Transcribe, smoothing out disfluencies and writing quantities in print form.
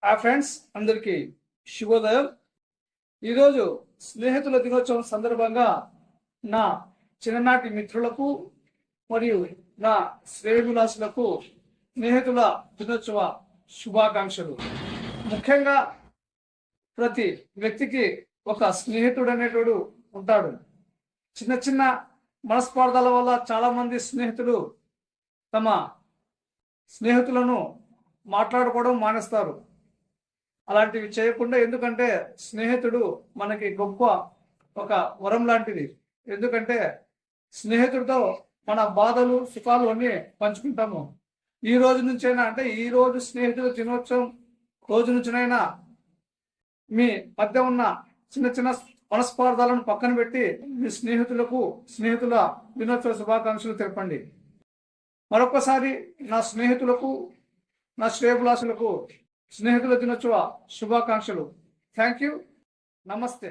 ఆ ఫ్రెండ్స్ అందరికీ శుభోదయం. ఈరోజు స్నేహితుల దినోత్సవం సందర్భంగా నా చిన్ననాటి మిత్రులకు మరియు నా శ్రేయోభిలాషులకు స్నేహితుల దినోత్సవ శుభాకాంక్షలు. ముఖ్యంగా ప్రతి వ్యక్తికి ఒక స్నేహితుడు అనేటోడు ఉంటాడు. చిన్న చిన్న మనస్పార్థాల వల్ల చాలా మంది స్నేహితులు తమ స్నేహితులను మాట్లాడుకోవడం మానేస్తారు. అలాంటివి చేయకుండా, ఎందుకంటే స్నేహితుడు మనకి గొప్ప ఒక వరం లాంటిది. ఎందుకంటే స్నేహితుడితో మన బాధలు సుఖాలు అన్నీ పంచుకుంటాము. ఈ రోజు నుంచైనా, అంటే ఈ రోజు స్నేహితుల దినోత్సవం రోజు నుంచినైనా మీ మధ్య ఉన్న చిన్న చిన్న మనస్పార్థాలను పక్కన పెట్టి మీ స్నేహితుల దినోత్సవ శుభాకాంక్షలు తెలపండి. మరొకసారి నా స్నేహితులకు, నా శ్రేయోభిలాషులకు స్నేహితుల దినోత్సవ శుభాకాంక్షలు. Thank you. నమస్తే.